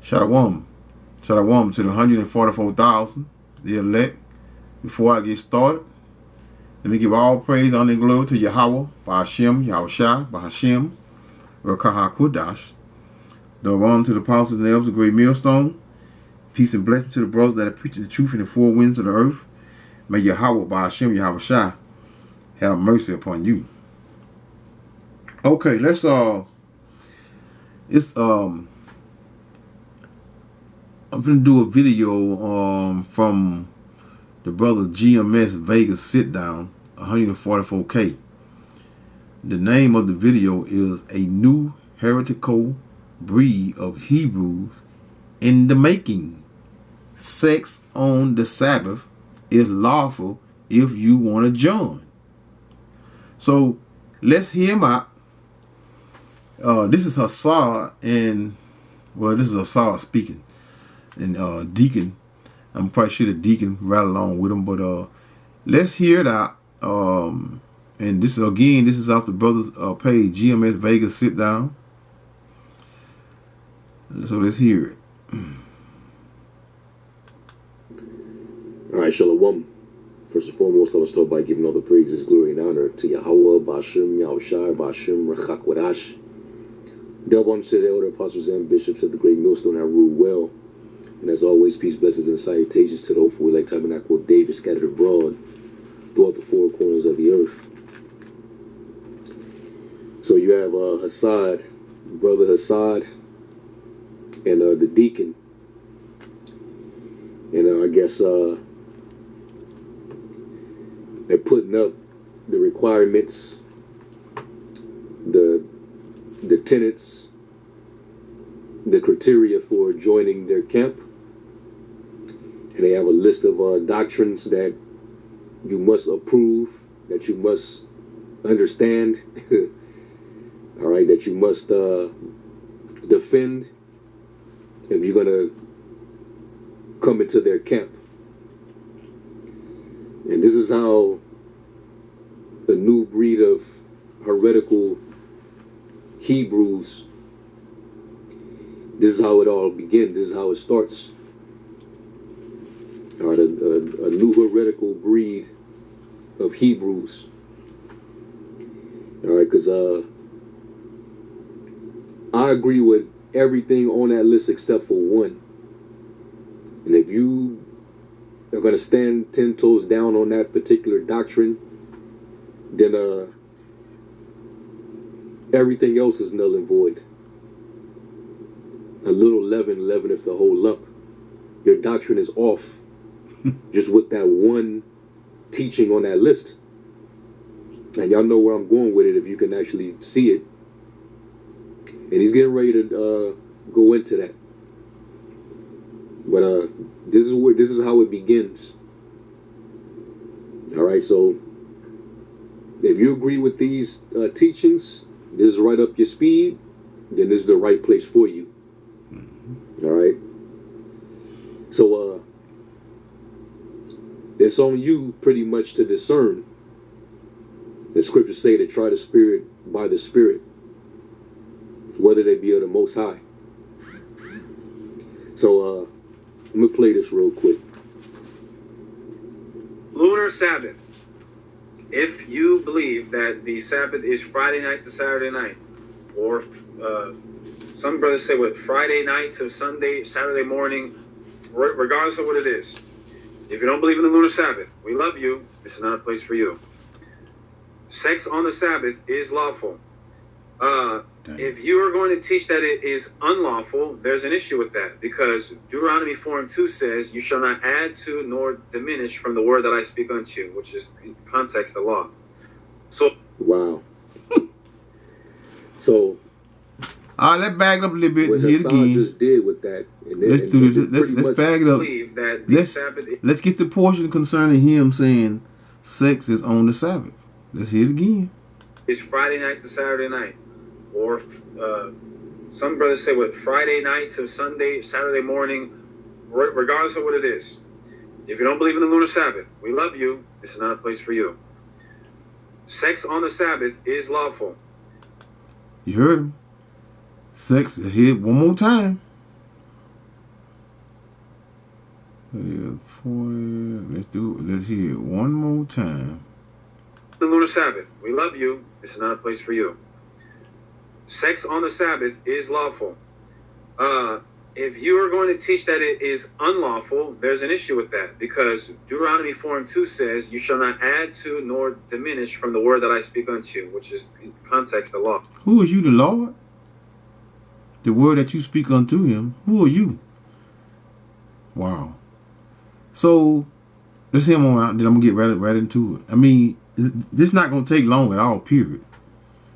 Shalom. Shalom to the 144,000, the elect. Before I get started, let me give all praise, honor, and glory to Yahweh, Ba'ashem, Yahushua, Ba'ashem, Rakaha Kudash. The honor to the apostles and elders of the great millstone. Peace and blessing to the brothers that are preaching the truth in the four winds of the earth. May Yahweh, Ba'ashem, Yahushua, have mercy upon you. Okay, let's I'm going to do a video from the brother GMS Vegas sit down 144K. The name of the video is A New Heretical Breed of Hebrews in the Making. Sex on the Sabbath is lawful if you want to join. So let's hear him out. This is Hasad, and well, this is Hasad speaking. And Deacon, I'm probably sure the Deacon right along with him, but let's hear it out. And this is off the brother's page, GMS Vegas sit down. So let's hear it. All right, Shalom. First and foremost, I will start by giving all the praises, glory, and honor to Yahweh, Ba'ashem, Yahushua, Ba'ashem, Rachak Wadash. Delve on to the elder apostles and bishops of the great millstone that rule well. And as always, peace, blessings, and salutations to the hopeful elect tabernacle of David scattered abroad throughout the four corners of the earth. So you have Hasad, brother Hasad, and the deacon. And I guess they're putting up the requirements, the tenets, the criteria for joining their camp. And they have a list of doctrines that you must approve, that you must understand, all right, that you must defend if you're going to come into their camp. And this is how the new breed of heretical Hebrews, this is how it all begins, this is how it starts. All right, a new heretical breed of Hebrews. All right, because I agree with everything on that list except for one. And if you are going to stand 10 toes down on that particular doctrine, then everything else is null and void. A little leaven leaveneth the whole lump. Your doctrine is off just with that one teaching on that list. And y'all know where I'm going with it if you can actually see it. And he's getting ready to go into that. But this is how it begins. All right, so if you agree with these teachings, this is right up your speed, then this is the right place for you. All right. So it's on you pretty much to discern. The scriptures say to try the spirit by the spirit, whether they be of the Most High. So I'm gonna play this real quick. Lunar Sabbath. If you believe that the Sabbath is Friday night to Saturday night, or some brothers say what, Friday night to Saturday morning, regardless of what it is. If you don't believe in the lunar Sabbath, we love you. This is not a place for you. Sex on the Sabbath is lawful. If you are going to teach that it is unlawful, there's an issue with that, because Deuteronomy 4:2 says, "You shall not add to nor diminish from the word that I speak unto you," which is in context the law. So wow. So let's back it up a little bit. What Hasad just did with that, Let's do this. Let's back it up. Let's get the portion concerning him saying sex is on the Sabbath. Let's hear it again. It's Friday night to Saturday night, or some brothers say what, Friday night to Saturday morning, regardless of what it is. If you don't believe in the lunar Sabbath, we love you. This is not a place for you. Sex on the Sabbath is lawful. You heard him. Sex, here one more time. Yeah, 40. Let's hear it one more time. The lunar Sabbath. We love you. This is not a place for you. Sex on the Sabbath is lawful. If you are going to teach that it is unlawful, there's an issue with that, because Deuteronomy 4:2 says, "You shall not add to nor diminish from the word that I speak unto you," which is in context the law. Who is you, the Lord? The word that you speak unto him. Who are you? Wow. So let's hear more out, then I'm gonna get right into it. I mean, this is not gonna take long at all, period.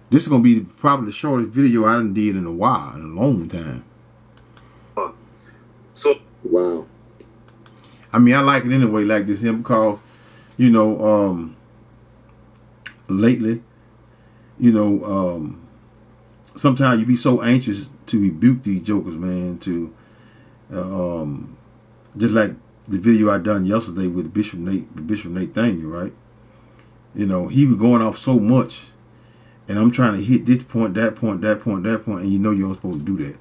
This is gonna be probably the shortest video I done did in a while, in a long time. So Wow. I mean, I like it anyway, like this, him, because, you know, lately, you know, sometimes you be so anxious to rebuke these jokers, man, to, just like the video I done yesterday with Bishop Nathaniel, right? You know, he was going off so much, and I'm trying to hit this point, that point, and you know you're not supposed to do that.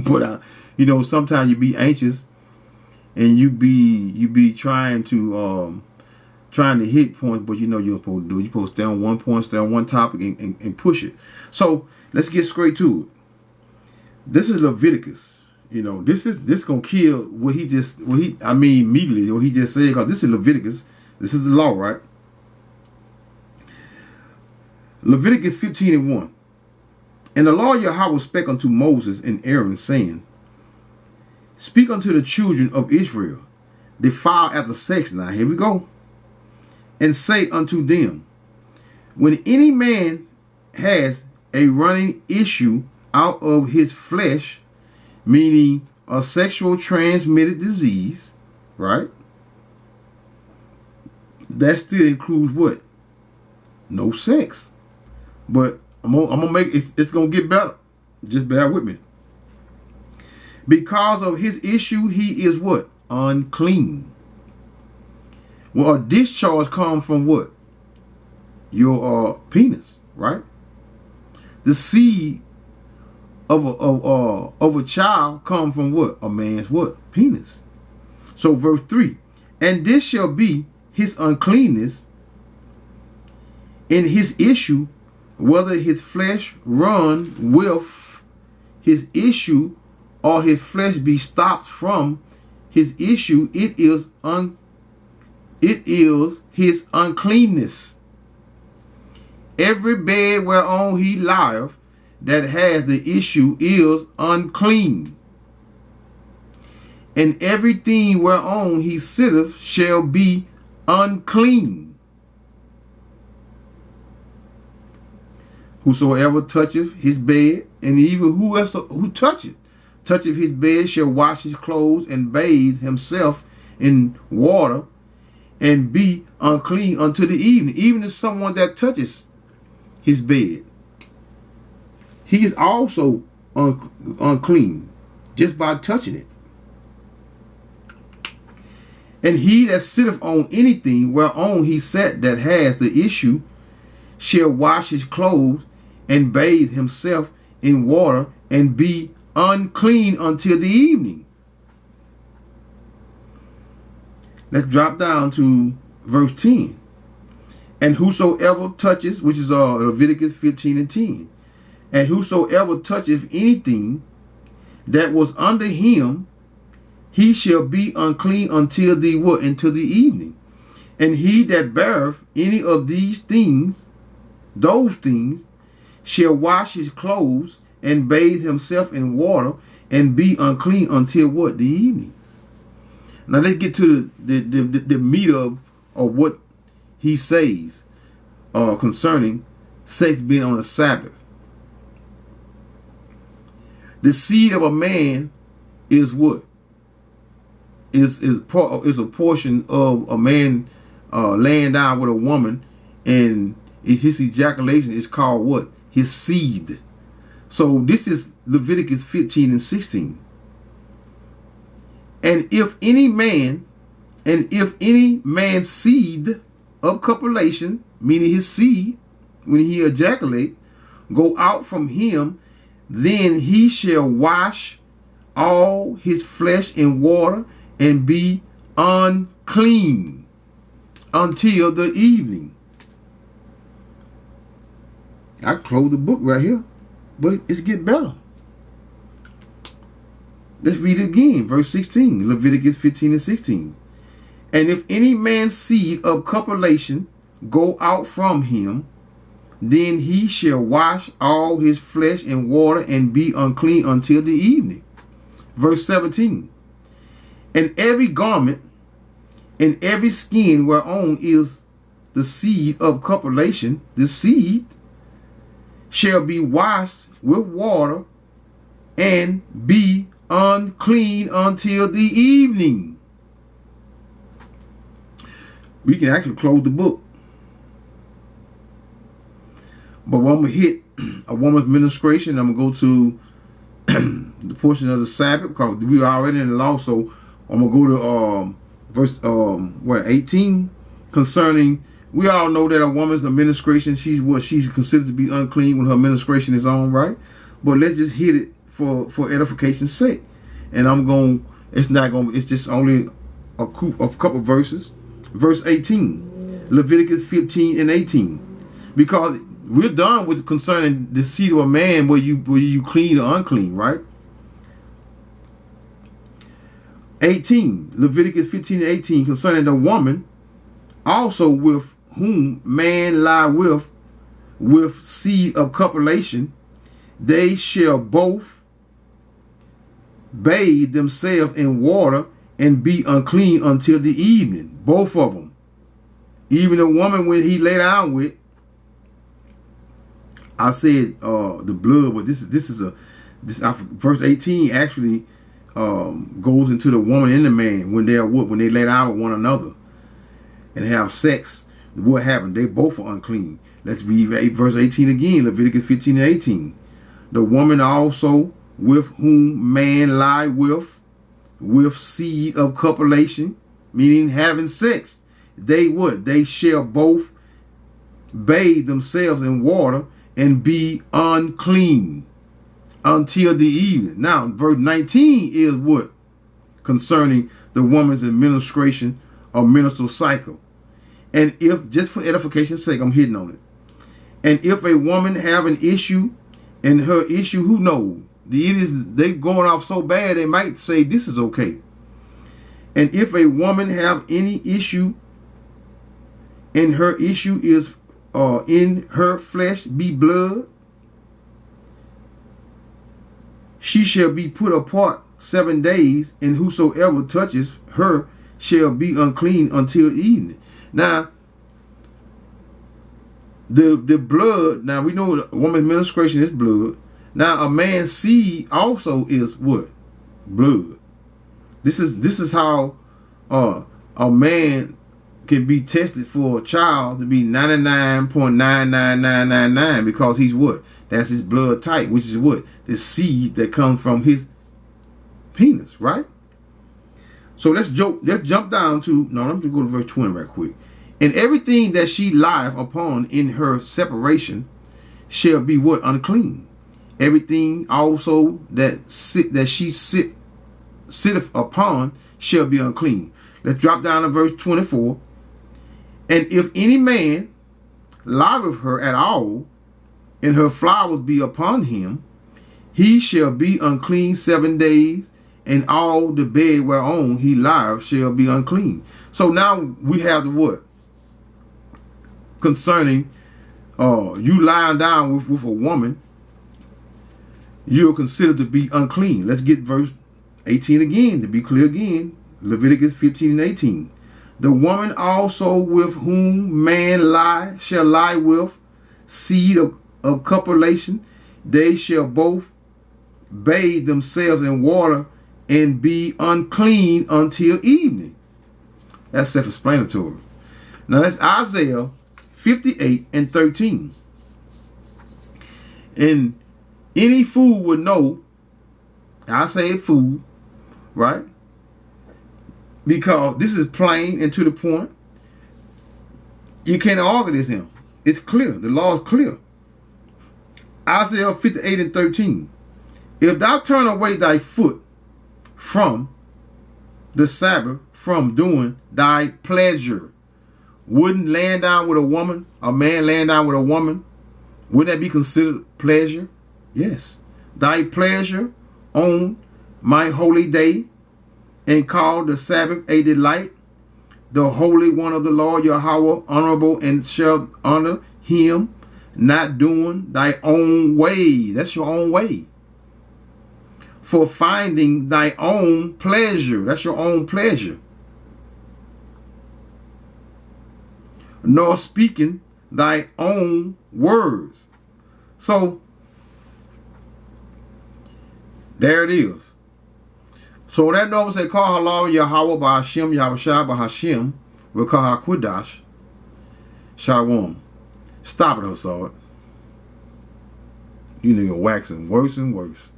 But you know, sometimes you be anxious, and you be trying to hit points, but you know you're supposed to do it. You're supposed to stay on one point, stay on one topic, and push it. So let's get straight to it. This is Leviticus. You know, this gonna kill immediately what he just said, because this is Leviticus. This is the law, right? Leviticus 15:1. And the Lord Yahweh spake unto Moses and Aaron, saying, Speak unto the children of Israel, defile after sex. Now here we go. And say unto them, when any man has a running issue out of his flesh, meaning a sexual transmitted disease, right? That still includes what? No sex. But I'm gonna make it's gonna get better. Just bear with me. Because of his issue, he is what? Unclean. Well, a discharge comes from what? Your penis, right? The seed of a child comes from what? A man's what? Penis. So verse 3. And this shall be his uncleanness in his issue, whether his flesh run with his issue or his flesh be stopped from his issue, it is his uncleanness. Every bed whereon he lieth that has the issue is unclean, and everything whereon he sitteth shall be unclean. Whosoever toucheth his bed, and even who toucheth his bed, shall wash his clothes and bathe himself in water, and be unclean unto the evening. Even if someone that touches his bed, he is also unclean just by touching it. And he that sitteth on anything whereon he sat that has the issue shall wash his clothes and bathe himself in water, and be unclean until the evening. Let's drop down to verse 10. And whosoever touches, which is Leviticus 15:10, and whosoever toucheth anything that was under him, he shall be unclean until the what? Until the evening. And he that beareth any of these things, those things, shall wash his clothes and bathe himself in water, and be unclean until what? The evening. Now let's get to the meat of what he says concerning sex being on the Sabbath. The seed of a man is what? Is a portion of a man laying down with a woman, and his ejaculation is called what? His seed. So this is Leviticus 15:16. And if any man's seed of copulation, meaning his seed, when he ejaculate, go out from him, then he shall wash all his flesh in water, and be unclean until the evening. I close the book right here, but it's get better. Let's read it again. Verse 16, Leviticus 15 and 16. And if any man's seed of copulation go out from him, then he shall wash all his flesh in water and be unclean until the evening. Verse 17. And every garment and every skin whereon is the seed of copulation, the seed shall be washed with water and be unclean until the evening. We can actually close the book. But when I'm going to hit a woman's ministration, I'm going to go to the portion of the Sabbath, because we are already in the law. So I'm going to go to verse 18, concerning, we all know that a woman's administration, she's considered to be unclean when her ministration is on, right? But let's just hit it for edification's sake. And it's just only a couple verses. Verse 18, Leviticus 15 and 18. Because we're done with concerning the seed of a man, where you clean or unclean, right? 18, Leviticus 15 and 18, concerning the woman also with whom man lie with seed of copulation, they shall both bathe themselves in water and be unclean until the evening. Both of them. Even the woman when he lay down with, I said the blood, but this verse 18 actually goes into the woman and the man when they lay down with one another and have sex. What happened? They both are unclean. Let's read verse 18 again, Leviticus 15 and 18. The woman also with whom man lie with seed of copulation, meaning having sex, they shall both bathe themselves in water and be unclean until the evening. Now, verse 19 is what? Concerning the woman's administration or menstrual cycle. And if, just for edification's sake, I'm hitting on it. And if a woman have an issue, and her issue, who knows? They going off so bad, they might say this is okay. And if a woman have any issue, and her issue is in her flesh be blood, she shall be put apart 7 days, and whosoever touches her shall be unclean until evening. Now, the blood, now we know a woman's menstruation is blood. Now, a man's seed also is what? Blood. This is how a man can be tested for a child to be 99.99999, because he's what? That's his blood type, which is what? The seed that comes from his penis, right? So let's jump down to, no, let me go to verse 20 right quick. And everything that she lieth upon in her separation shall be what? Unclean. Everything also that she sitteth upon shall be unclean. Let's drop down to verse 24. And if any man lie with her at all, and her flowers be upon him, he shall be unclean 7 days, and all the bed whereon he lieth shall be unclean. So now we have the what? Concerning you lying down with a woman, you're considered to be unclean. Let's get verse 18 again, to be clear again. Leviticus 15 and 18. The woman also with whom man shall lie with seed of copulation, they shall both bathe themselves in water and be unclean until evening. That's self-explanatory. Now that's Isaiah 58 and 13. And any fool would know, I say fool, right? Because this is plain and to the point. You can't argue this now. It's clear. The law is clear. Isaiah 58 and 13. If thou turn away thy foot from the Sabbath from doing thy pleasure. Wouldn't laying down with a woman, a man laying down with a woman, would that be considered pleasure? Yes. Thy pleasure on my holy day, and call the Sabbath a delight, the holy one of the Lord Yahweh, honorable, and shall honor him, not doing thy own way. That's your own way. For finding thy own pleasure. That's your own pleasure. Nor speaking thy own words. So, there it is. So that number say, call halal Yahweh by Hashem, Yahushua by Hashem, we'll call her Quidash, Shalom. Stop it, Hasad. You nigga waxing worse and worse.